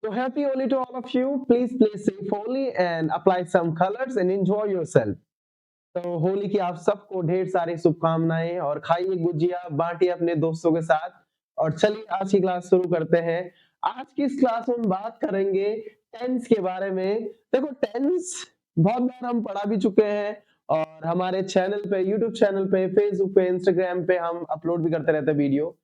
So happy Holi to all of you. Please play safe Holi and apply some colors and enjoy yourself. तो होली की आप सबको ढेर सारी शुभकामनाएं और खाइए गुजिया, बांटिए अपने दोस्तों के साथ। और चलिए आज की क्लास शुरू करते हैं। आज की इस क्लास में हम बात करेंगे टेंस के बारे में। देखो टेंस बहुत बार हम पढ़ा भी चुके हैं और हमारे चैनल पे, यूट्यूब चैनल पे, फेसबुक पे, इंस्टाग्राम पे हम अपलोड भी करते रहते हैं वीडियो।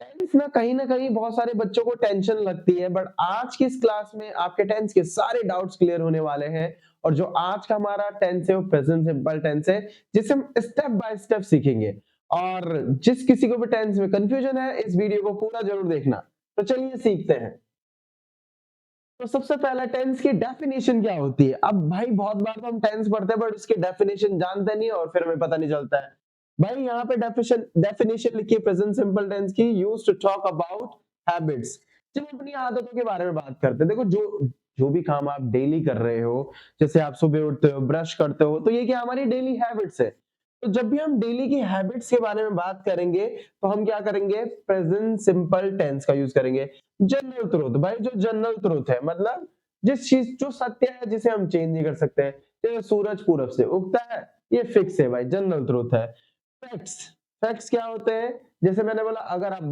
टेंस ना कहीं न कहीं बहुत सारे बच्चों को टेंशन लगती है, बट आज की इस क्लास में आपके टेंस के सारे डाउट्स क्लियर होने वाले हैं। और जो आज का हमारा टेंस है वो प्रेजेंट सिंपल टेंस है, जिसे हम स्टेप बाय स्टेप सीखेंगे। और जिस किसी को भी टेंस में कंफ्यूजन है, इस वीडियो को पूरा जरूर देखना। तो चलिए सीखते हैं। तो सबसे पहला टेंस की डेफिनेशन क्या होती है। अब भाई बहुत बार तो हम टेंस पढ़ते हैं बट उसकी डेफिनेशन जानते नहीं और फिर हमें पता नहीं चलता है। भाई यहाँ पे डेफिनेशन डेफिनेशन लिखी है प्रेजेंट सिंपल टेंस की, used to talk about habits. जब हम अपनी आदतों के बारे में बात करते हैं, देखो जो जो भी काम आप डेली कर रहे हो, जैसे आप सुबह उठते हो, ब्रश करते हो, तो ये क्या हमारी डेली हैबिट्स है। तो जब भी हम डेली की हैबिट्स के बारे में बात करेंगे तो हम क्या करेंगे, प्रेजेंट सिंपल टेंस का यूज करेंगे। जनरल ट्रुथ, भाई जो जनरल ट्रुथ है मतलब जिस चीज जो सत्य है जिसे हम चेंज नहीं कर सकते हैं। जैसे सूरज पूरब से उगता है, ये फिक्स है भाई, जनरल ट्रुथ है। फैक्ट्स, फैक्ट्स क्या होते हैं, जैसे मैंने बोला अगर आप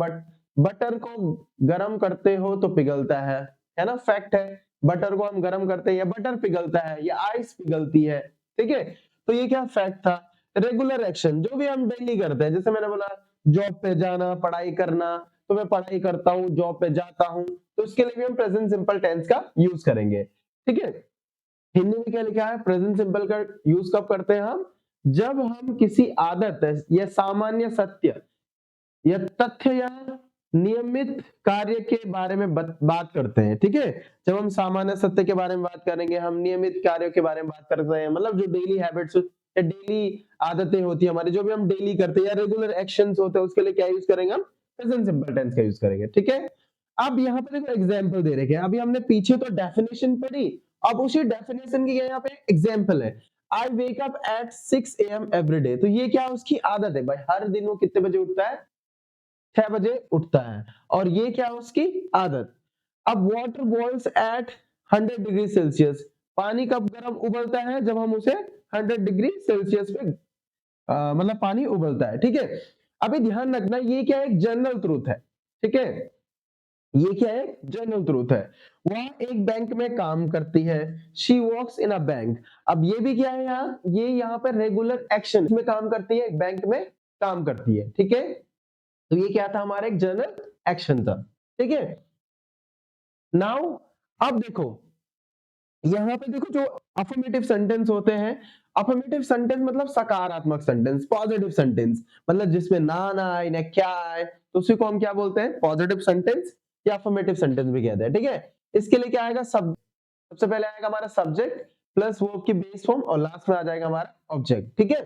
बटर को गरम करते हो तो पिघलता है ना, फैक्ट है। बटर को हम गरम करते हैं या बटर पिघलता है या आइस पिघलती है, ठीक है। तो ये क्या फैक्ट था। रेगुलर एक्शन, जो भी हम डेली करते हैं, जैसे मैंने बोला जॉब पे जाना, पढ़ाई करना, तो मैं पढ़ाई करता हूँ, जॉब पे जाता हूँ, तो इसके लिए भी हम प्रेजेंट सिंपल टेंस का यूज करेंगे, ठीक है। हिंदी में क्या लिखा है, प्रेजेंट सिंपल का यूज कब करते हैं हम, जब हम किसी आदत या सामान्य सत्य या तथ्य या नियमित कार्य के बारे में बात करते हैं, ठीक है। जब हम सामान्य सत्य के बारे में बात करेंगे, हम नियमित कार्यों के बारे में बात करते हैं, मतलब जो डेली हैबिट्स या डेली आदतें होती है हमारी, जो भी हम डेली करते हैं या रेगुलर एक्शंस होते हैं, उसके लिए क्या यूज करेंगे हम, प्रेजेंट सिंपल टेंस का यूज करेंगे, ठीक है। अब यहाँ पे देखो एग्जाम्पल दे रखे हैं। अभी हमने पीछे तो डेफिनेशन पढ़ी, अब उसी डेफिनेशन की यहाँ पे एग्जाम्पल है। I wake up at 6 AM every day. तो ये क्या उसकी आदत है भाई, हर दिन वो कितने बजे उठता है, 6 बजे उठता है। और ये क्या उसकी आदत। अब water boils at 100 degree Celsius. पानी कब गर्म उबलता है, जब हम उसे 100 डिग्री सेल्सियस पे मतलब पानी उबलता है, ठीक है। अभी ध्यान रखना ये क्या है, एक जनरल ट्रूथ है, ठीक है। ये क्या है, जनरल ट्रूथ है। वह एक बैंक में काम करती है, she works in a bank. अब ये भी क्या है, ये यहाँ पे रेगुलर एक्शन में काम करती है, एक बैंक में काम करती है, ठीक है। तो ये क्या था, हमारा एक जनरल एक्शन था, ठीक है। नाउ अब देखो यहाँ पे देखो जो अफर्मेटिव सेंटेंस होते हैं, अफर्मेटिव सेंटेंस मतलब सकारात्मक सेंटेंस, पॉजिटिव सेंटेंस, मतलब जिसमें ना ना आए ना क्या आए, तो उसी को हम क्या बोलते हैं, पॉजिटिव सेंटेंस या अफर्मेटिव सेंटेंस भी कहते हैं, ठीक है। इसके लिए क्या आएगा, सब सबसे पहले आएगा हमारा सब्जेक्ट प्लस वर्ब की बेस फॉर्म और लास्ट में आ जाएगा हमारा ऑब्जेक्ट, ठीक है।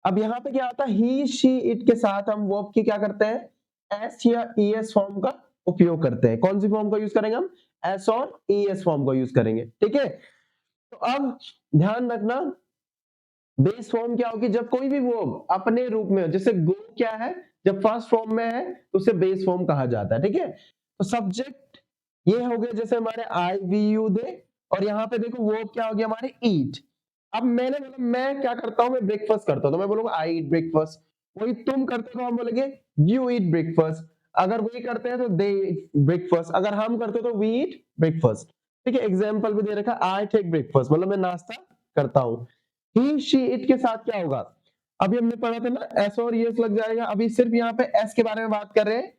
अब यहाँ पे क्या होता है, ही शी इट के साथ हम वर्ब की क्या करते हैं, एस या ईएस फॉर्म का उपयोग करते हैं। कौन सी फॉर्म का यूज करेंगे हम, एस और ईएस फॉर्म का यूज करेंगे, ठीक है। तो अब ध्यान रखना, बेस फॉर्म क्या होगी, जब कोई भी वर्ब अपने रूप में हो, जैसे गो क्या है, जब फर्स्ट फॉर्म में है तो उसे बेस फॉर्म कहा जाता है, ठीक है। तो सब्जेक्ट ये हो गया, जैसे हमारे आई वी यू दे, और यहाँ पे देखो वर्ब क्या हो गया हमारे ईट। अब मैंने बोला मैं क्या करता हूं, मैं ब्रेकफास्ट करता हूं, तो मैं बोलूंगा आई ईट ब्रेकफास्ट। वही तुम करते हो, हम बोलेंगे यू ईट ब्रेकफास्ट। अगर वही करते हैं तो दे ईट ब्रेकफास्ट, अगर हम करते हो तो वी ईट ब्रेकफास्ट, ठीक है। एग्जाम्पल भी दे रखा, आई टेक ब्रेकफास्ट, मतलब मैं नाश्ता करता हूं। ही शी इट के साथ क्या होगा, अभी हमने पढ़ा था ना, एस और यस लग जाएगा। अभी सिर्फ यहाँ पे एस के बारे में बात कर रहे हैं।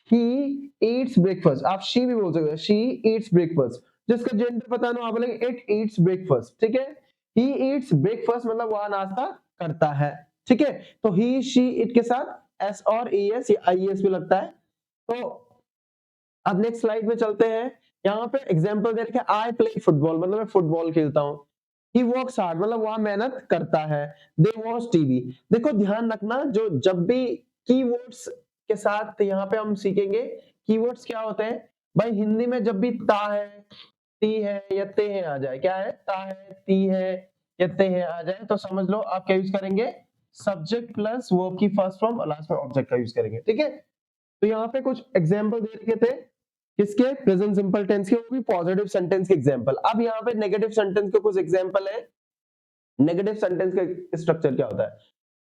ही ईट्स ब्रेकफास्ट, आप शी भी बोल सकते हो, शी ईट्स ब्रेकफास्ट। जिसका जेंडर पता ना, आप बोलेंगे इट ईट्स ब्रेकफास्ट, ठीक है। ही ईट्स ब्रेकफास्ट मतलब वह नाश्ता करता है, ठीक है। तो ही शी इट के साथ एस और एस या आई एस भी लगता है। तो अब नेक्स्ट स्लाइड में चलते हैं। यहाँ पे एग्जांपल दे रखे, आई प्ले फुटबॉल, मतलब मैं फुटबॉल खेलता हूँ। ही वर्क्स हार्ड, मतलब वह मेहनत करता है। They watch TV. देखो ध्यान रखना, जो जब भी कीवर्ड्स के साथ यहाँ पे हम सीखेंगे, कीवर्ड्स क्या होते हैं भाई, हिंदी में जब भी ता है, ती है या ते है आ जाए, क्या है, ता है, ती है या ते है आ जाए, तो समझ लो आप क्या यूज करेंगे, सब्जेक्ट प्लस वर्ब की फर्स्ट फॉर्म और लास्ट में ऑब्जेक्ट का यूज करेंगे, ठीक है। तो यहाँ पे कुछ एग्जाम्पल दे रखे थे, किसके? प्रेजेंट सिंपल टेंस के, वो भी पॉजिटिव सेंटेंस के एग्जांपल। अब यहाँ पे नेगेटिव सेंटेंस के कुछ एग्जांपल है। नेगेटिव सेंटेंस का स्ट्रक्चर क्या होता है?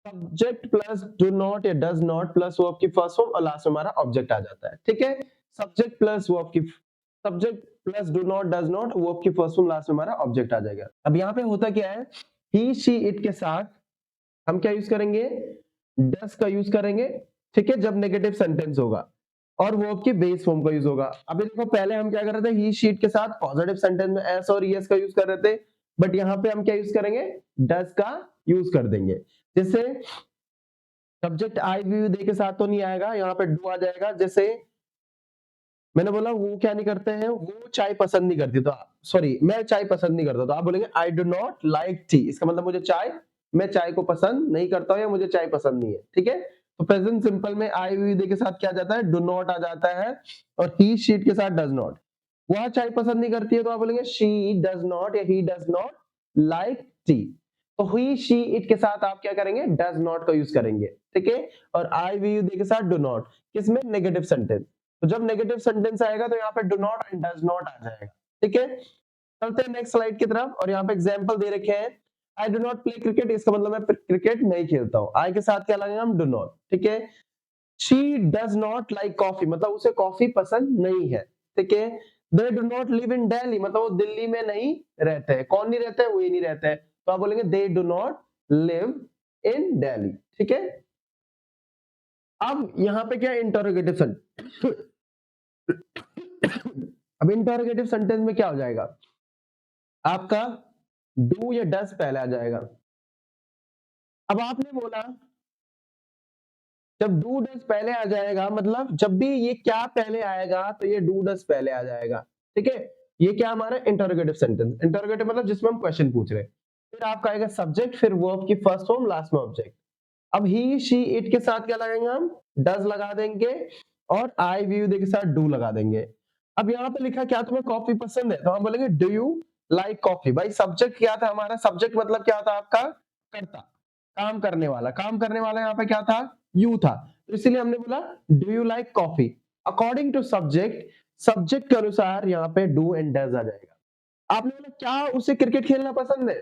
सब्जेक्ट प्लस डू नॉट या डज नॉट प्लस वर्ब की फर्स्ट फॉर्म और लास्ट में हमारा ऑब्जेक्ट आ जाता है। ठीक है, सब्जेक्ट प्लस वर्ब की, subject plus do not does not verb की फर्स्ट फॉर्म, लास्ट में हमारा ऑब्जेक्ट आ जाएगा। अब यहाँ पे होता क्या है, ही शी इट के साथ हम क्या यूज करेंगे? डस का यूज करेंगे। ठीक है, जब नेगेटिव सेंटेंस होगा, और वर्ब की बेस फॉर्म का यूज होगा। अभी देखो पहले हम क्या कर रहे थे, ही शीट के साथ पॉजिटिव सेंटेंस में एस और ईएस का यूज कर रहे थे, बट यहाँ पे हम क्या यूज करेंगे? डस का यूज कर देंगे। जैसे सब्जेक्ट आई वी दे के साथ तो नहीं आएगा, यहाँ पे डू आ जाएगा। जैसे मैंने बोला वो क्या नहीं करते हैं, वो चाय पसंद नहीं करती, तो सॉरी मैं चाय पसंद नहीं करता, तो आप बोलेंगे आई डू नॉट लाइक टी। इसका मतलब मुझे चाय, मैं चाय को पसंद नहीं करता हूं, या मुझे चाय पसंद नहीं है। ठीक है, तो प्रेजेंट सिंपल में आई वी दे के साथ क्या जाता है? डू नॉट आ जाता है, और ही शीट के साथ डज नॉट। वह चाय पसंद नहीं करती है, तो आप बोलेंगे शी डज नॉट या he does not like T. तो ही शी इट के साथ आप क्या करेंगे? डज नॉट का यूज करेंगे। ठीक है, और आई वी यू दे के साथ डू नॉट, किसमें? Negative sentence. तो जब नेगेटिव सेंटेंस आएगा तो यहाँ पे do not and does not आ जाएगा। ठीक है, चलते हैं नेक्स्ट स्लाइड की तरफ, और यहाँ पे एग्जांपल दे रखे हैं। आई डू नॉट प्ले क्रिकेट, इसका मतलब मैं क्रिकेट नहीं खेलता हूँ। आई के साथ क्या लगेगा? हम डू नॉट। ठीक है, she does not like coffee, मतलब उसे कॉफी पसंद नहीं है। ठीक है, they do not live in Delhi, मतलब वो दिल्ली में नहीं रहते हैं। कौन नहीं रहते हैं? वो ही नहीं रहते हैं, तो आप बोलेंगे they do not live in Delhi. ठीक है, अब यहाँ पे क्या? Interrogative sentence. अब इंटरोगेटिव सेंटेंस में क्या हो जाएगा? आपका डू या डस पहले आ जाएगा। अब आपने बोला जब डू डस पहले आ जाएगा, मतलब जब भी ये क्या पहले आएगा तो ये डू डस पहले आ जाएगा। ठीक है, ये क्या हमारा इंटरोगेटिव सेंटेंस। इंटरोगेटिव मतलब जिसमें हम क्वेश्चन पूछ रहे हैं। फिर आपका आएगा सब्जेक्ट, फिर वर्ब की फर्स्ट फॉर्म, लास्ट में ऑब्जेक्ट। अब ही शी इट के साथ क्या लगाएंगे हम? डज लगा देंगे, और आई वी यू के साथ डू लगा देंगे। अब यहाँ पे लिखा क्या तुम्हें कॉफी पसंद है, तो हम बोलेंगे डू यू लाइक कॉफी। भाई सब्जेक्ट क्या था हमारा? सब्जेक्ट मतलब क्या था आपका? कर्ता, काम करने वाला। काम करने वाला यहाँ पे क्या था? यू था, तो इसलिए हमने बोला do you like coffee. According to subject, subject के अनुसार यहाँ पे डू एंड डज आ जाएगा। आपने बोला क्या उसे क्रिकेट खेलना पसंद है,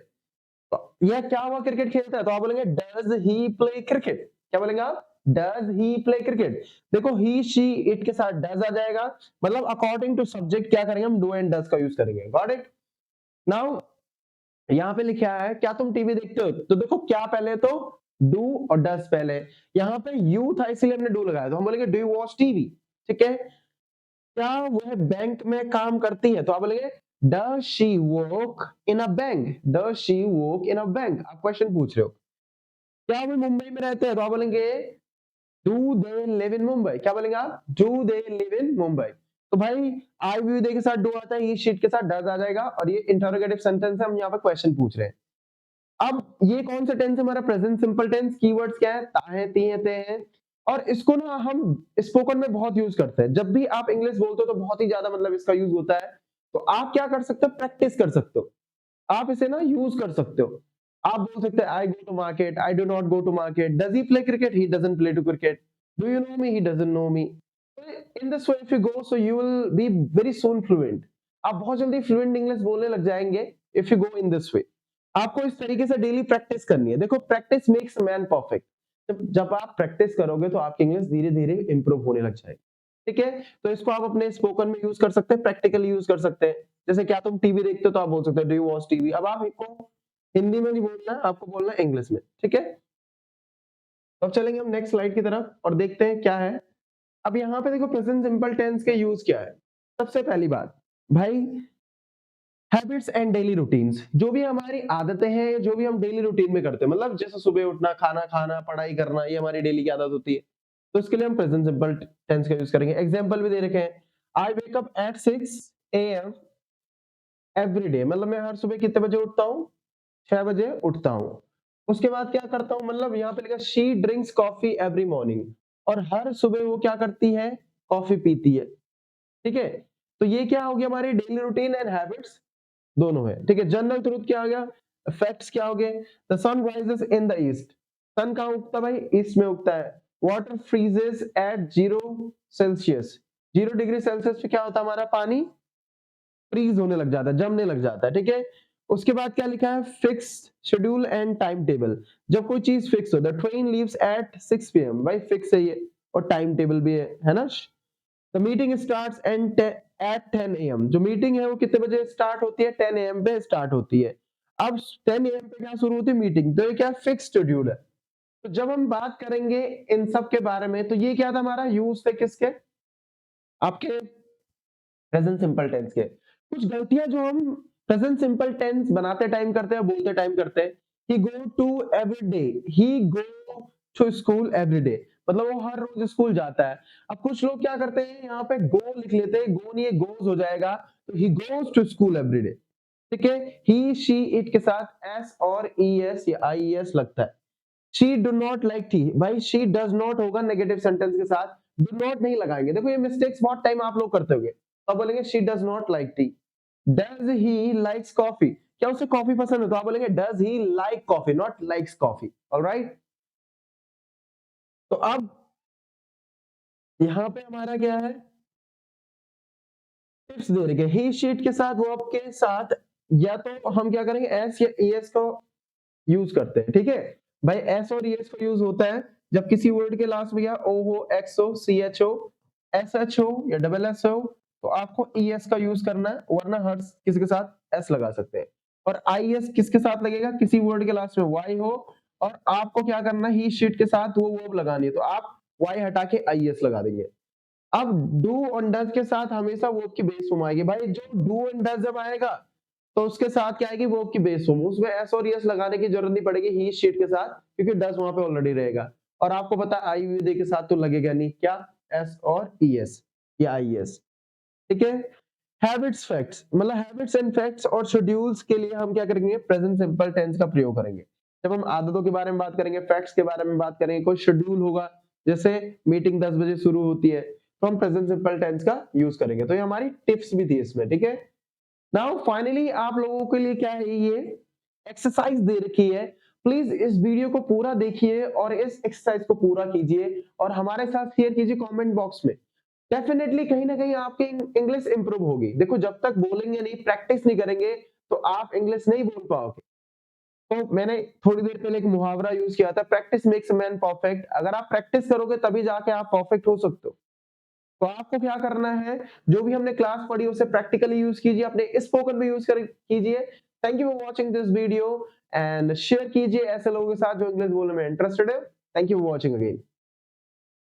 यह क्या हुआ? क्रिकेट खेलता है, तो आप बोलेंगे डज ही प्ले क्रिकेट। क्या बोलेंगे आप? Does he play cricket. देखो ही शी इट के साथ डज आ जाएगा, मतलब अकॉर्डिंग टू सब्जेक्ट क्या करेंगे हम? डू एंड डज का यूज करेंगे। Got it? नाउ यहाँ पे लिखा है क्या तुम टीवी देखते हो, तो देखो क्या पहले, तो डू और डज पहले। यहाँ पे यू था इसलिए हमने डू लगाया, तो हम बोलेंगे डू यू वॉच टीवी। ठीक है, क्या वह बैंक में काम करती है, तो आप बोलेंगे does she work in a bank. Does she work in a bank, आप क्वेश्चन पूछ रहे हो। क्या वो मुंबई में रहते हैं, तो आप बोलेंगे do they live in Mumbai. क्या बोलेंगे आप? Do they live in Mumbai. तो भाई आई व्यू दे के साथ डू आता है, ये शीट के साथ डज आ जाएगा, और ये इंटरोगेटिव सेंटेंस है, हम यहाँ पर क्वेश्चन पूछ रहे हैं। अब ये कौन सा टेंस है हमारा? Present simple tense. कीवर्ड्स क्या है? ता है, ती है, ते हैं। और इसको ना हम स्पोकन में बहुत यूज करते हैं। जब भी आप इंग्लिश बोलते हो तो बहुत ही ज्यादा मतलब इसका यूज होता है। तो आप क्या कर सकते हो? प्रैक्टिस कर सकते हो, आप इसे ना यूज कर सकते हो। आप बोल सकते हैं I go to market, I do not go to market. Does he play cricket? He doesn't play to cricket. Do you know me? He doesn't know me. In this way if you go so you will be very soon fluent. आप बहुत जल्दी fluent English बोलने लग जाएंगे if you go in this way. आपको इस तरीके से डेली प्रैक्टिस करनी है। देखो practice makes a man perfect. जब आप प्रैक्टिस करोगे तो आपकी इंग्लिश धीरे धीरे इंप्रूव होने लग जाएगी। ठीक है, तो इसको आप अपने स्पोकन में यूज कर सकते हैं, प्रैक्टिकली यूज कर सकते हैं। जैसे क्या तुम टीवी देखते हो, तो आप बोल सकते हो डू यू वॉच टीवी। अब आप इसको हिंदी में नहीं बोलना, आपको बोलना है इंग्लिश में। ठीक है, तो अब चलेंगे हम नेक्स्ट स्लाइड की तरफ और देखते हैं क्या है। अब यहाँ पे देखो प्रेजेंट सिंपल टेंस के यूज क्या है। सबसे पहली बात भाई, हैबिट्स एंड डेली रूटीन्स। जो भी हमारी आदतें हैं, जो भी हम डेली रूटीन में करते हैं, मतलब जैसे सुबह उठना, खाना खाना, पढ़ाई करना, ये हमारी डेली की आदत होती है। तो इसके लिए हम प्रेजेंट सिंपल टेंस का यूज करेंगे। एग्जांपल भी दे रखे हैं। I wake up at 6 AM every day, मतलब मैं हर सुबह कितने बजे उठता हूँ? 6 बजे उठता हूँ। उसके बाद क्या करता हूँ, मतलब यहाँ पे लिखा she drinks coffee every morning, और हर सुबह वो क्या करती है? कॉफी पीती है। ठीक है, तो ये क्या हो गया? हमारी डेली रूटीन एंड हैबिट्स दोनों है। ठीक है, जनरल ट्रूथ क्या हो गया? फैक्ट्स क्या हो गए? The sun rises in the east. Sun कहाँ उगता है भाई? ईस्ट में उगता है। Water freezes at 0 Celsius. 0 degree Celsius पे क्या होता है हमारा पानी फ्रीज होने लग जाता है, जमने लग जाता है, ठीक है। उसके बाद क्या लिखा है, fixed schedule and time table. जब कोई चीज फिक्स हो, the train leaves at 6 PM, भाई फिक्स है ये, और टाइम टेबल भी है ना। The meeting starts at 10 AM, जो मीटिंग है वो कितने बजे स्टार्ट होती है, 10 एम पे स्टार्ट होती है। अब 10 एम पे क्या शुरू होती है, मीटिंग, तो ये क्या फिक्स शेड्यूल है। तो जब हम बात करेंगे इन सब के बारे में, तो ये क्या था हमारा यूज थे किसके, आपके प्रेजेंट सिंपल टेंस के। कुछ गलतियां जो हम प्रेजेंट सिंपल टेंस बनाते टाइम करते हैं, बोलते टाइम करते हैं, he go to every day, he go to school every day, मतलब वो हर रोज स्कूल जाता है। अब कुछ लोग क्या करते हैं, यहाँ पे गो लिख लेते हैं, गो नहीं, गोज हो जाएगा, तो he goes to school every day, ठीक है। ही शी इट के साथ एस और ई एस या आई एस लगता है। She do not like T, भाई शी डज नॉट होगा नेगेटिव सेंटेंस के साथ, डू नॉट नहीं लगाएंगे। देखो ये मिस्टेक्स बहुत टाइम आप लोग करते होंगे, तो आप बोलेंगे she does not like T. Does he likes coffee, क्या उसे कॉफी पसंद है, तो आप बोलेंगे does he like coffee, not likes coffee, alright. तो अब यहाँ पे हमारा क्या है, टिप्स दे रखे, ही शीट के साथ वर्ब के साथ या तो हम क्या करेंगे, एस या एस को यूज करते हैं, ठीक है। भाई एस और एस को यूज होता है जब किसी वर्ड के लास्ट में या ओ हो, एक्स हो, सी एच हो, एस एच हो या डबल एस हो, तो आपको ई एस का यूज करना है, वरना हर किसी के साथ एस लगा सकते हैं। और आई एस किसके साथ लगेगा, किसी वर्ड के लास्ट में वाई हो, और आपको क्या करना है, ही शीट के साथ वो वर्ब लगानी है, तो आप वाई हटा के आई एस लगा देंगे। अब डू और डज के साथ हमेशा वर्ब की बेस फॉर्म आएगी, भाई जो डू एंड डज जब आएगा तो उसके साथ क्या आएगी, वर्ब की बेस फॉर्म, उसमें एस और एस लगाने की जरूरत नहीं पड़ेगी ही शीट के साथ, क्योंकि डज वहां पे ऑलरेडी रहेगा। और आपको पता है आई वी के साथ तो लगेगा नहीं, क्या, एस और ई एस या आई एस, ठीक है। हैबिट्स फैक्ट्स, मतलब हैबिट्स एंड फैक्ट्स और शेड्यूल्स के लिए हम क्या करेंगे, प्रेजेंट सिंपल टेंस का प्रयोग करेंगे। जब हम आदतों के बारे में बात करेंगे, फैक्ट्स के बारे में बात करेंगे, कोई शेड्यूल होगा, जैसे मीटिंग 10 बजे शुरू होती है, तो हम प्रेजेंट सिंपल टेंस का यूज करेंगे। तो ये हमारी टिप्स भी थी इसमें, ठीक है। नाउ फाइनली आप लोगों के लिए क्या है, ये एक्सरसाइज दे रखी है। प्लीज इस वीडियो को पूरा देखिए और इस एक्सरसाइज को पूरा कीजिए और हमारे साथ शेयर कीजिए कमेंट बॉक्स में। डेफिनेटली कहीं ना कहीं आपकी इंग्लिश इंप्रूव होगी। देखो जब तक बोलेंगे नहीं, प्रैक्टिस नहीं करेंगे, तो आप इंग्लिश नहीं बोल पाओगे। तो मैंने थोड़ी देर पहले एक मुहावरा यूज किया था, practice makes a man perfect. अगर आप प्रैक्टिस करोगे तभी जाके आप परफेक्ट हो सकते हो। तो आपको क्या करना है, जो भी हमने क्लास पढ़ी उसे प्रैक्टिकली यूज कीजिए, अपने स्पोकन में यूज कर कीजिए। Thank you for watching this video and share कीजिए ऐसे लोगों के साथ जो इंग्लिश बोलने में इंटरेस्टेड है। Thank you for watching again.